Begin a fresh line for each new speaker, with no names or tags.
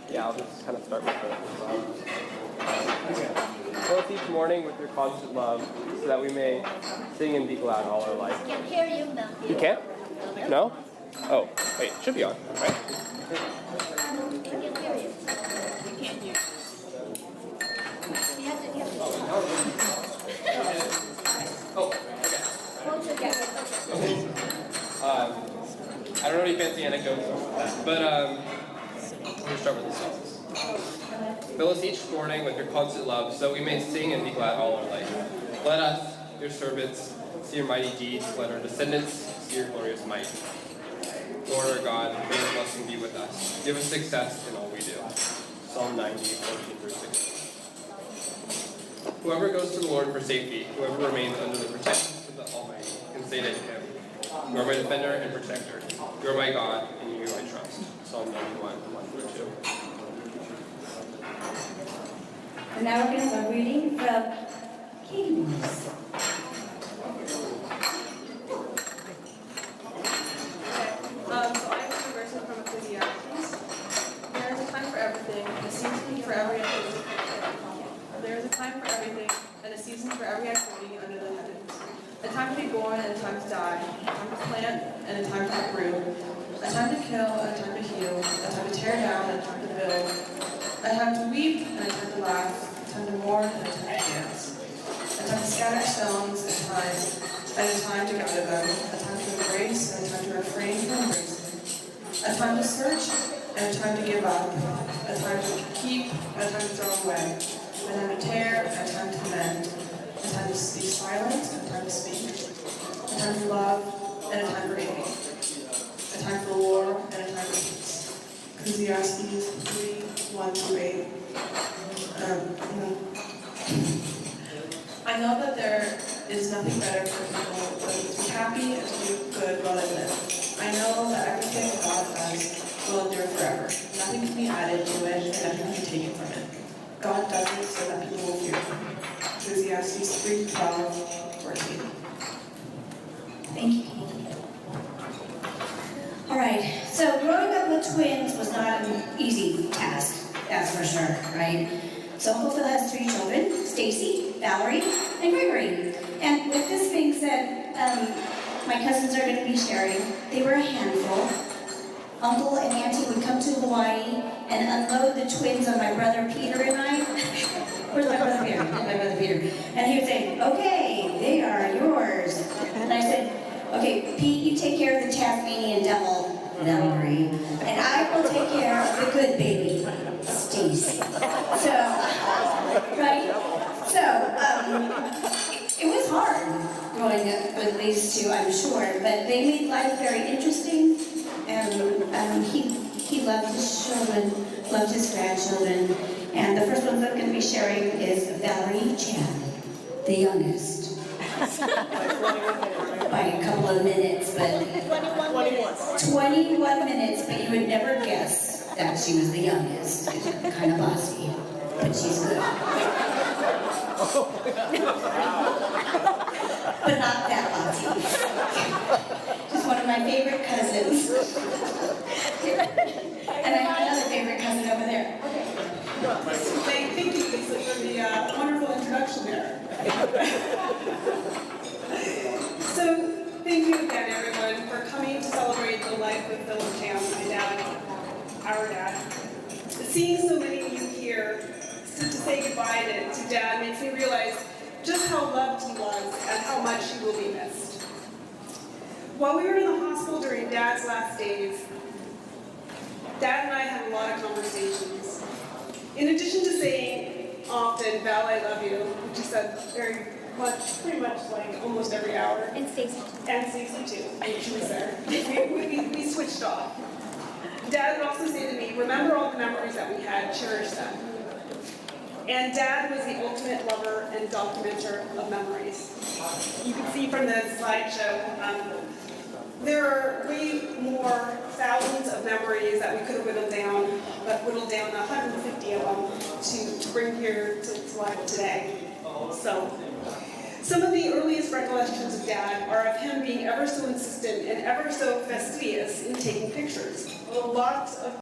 yeah, I'll just kind of start with this. Fill us each morning with your constant love, so that we may sing and be glad all our life.
I can't hear you, Matthew.
You can't? No? Oh, wait, it should be on, right?
I can't hear you.
You can't hear.
You have to
Oh, okay.
hold together.
I don't know any fancy anecdotes, but we'll start with this. Fill us each morning with your constant love, so we may sing and be glad all our life. Let us, your servants, see your mighty deeds. Let our descendants see your glorious might. Lord our God, may your blessing be with us. Give us success in all we do. Psalm 90, 14 through 16. Whoever goes to the Lord for safety, whoever remains under the protection of the Almighty, can say to him, you are my defender and protector. You are my God, and in you I trust. Psalm 91, 1 through 2.
And now we're going to have a reading from Kings.
So I have a verse from Ecclesiastes. There is a time for everything, and a season for every activity. There is a time for everything, and a season for every activity under the heavens. A time to be born and a time to die. A time to plant and a time to uproot. A time to kill and a time to heal. A time to tear down and a time to build. A time to weep and a time to laugh. A time to mourn and a time to dance. A time to scatter stones and a time to gather them. A time to embrace and a time to refrain from embracing. A time to search and a time to give up. A time to keep and a time to throw away. A time to tear and a time to mend. A time to be silent and a time to speak. A time to love and a time for hating. A time for war and a time for peace. Ecclesiastes 3, 1 through 8. I know that there is nothing better for people than to be happy and to do good while they live. I know that everything God does will endure forever. Nothing can be added to it and nothing can be taken from it. God does it so that people will fear him. Ecclesiastes 3, 12, 14.
Thank you, Kate. All right, so growing up with twins was not an easy task, that's for sure, right? So Uncle Phil has 3 children, Stacy, Valerie, and Gregory. And with this being said, my cousins are going to be sharing. They were a handful. Uncle and Auntie would come to Hawaii and unload the twins on my brother Peter and I. Where's my brother Peter? My brother Peter. And he would say, okay, they are yours. And I said, okay, Pete, you take care of the Tasmanian devil, Valerie, and I will take care of the good baby, Stacy. So, right? So, it was hard growing up with these two, I'm sure, but they made life very interesting, and he loved his children, loved his grandchildren, and the first one that I'm going to be sharing is Valerie Chan, the youngest. By a couple of minutes, but 21 minutes, but you would never guess that she was the youngest. Kind of bossy, but she's good. But not that bossy. She's one of my favorite cousins. And I have another favorite cousin over there.
Thank you, Lisa, for the wonderful introduction there. So, thank you again, everyone, for coming to celebrate the life of Phillip Chan, my dad, our dad. Seeing so many of you here to say goodbye to Dad makes me realize just how loved he was and how much he will be missed. While we were in the hospital during Dad's last days, Dad and I had a lot of conversations. In addition to saying often, Val, I love you, which he said very much, pretty much like almost every hour.
And Stacy.
And Stacy too, she was there. We switched off. Dad would also say to me, remember all the memories that we had, cherish them. And Dad was the ultimate lover and documenter of memories. You can see from the slideshow, there are way more thousands of memories that we could have whittled down 150 of them to bring here to life today. So, some of the earliest recollections of Dad are of him being ever so insistent and ever so fastidious in taking pictures. Lots of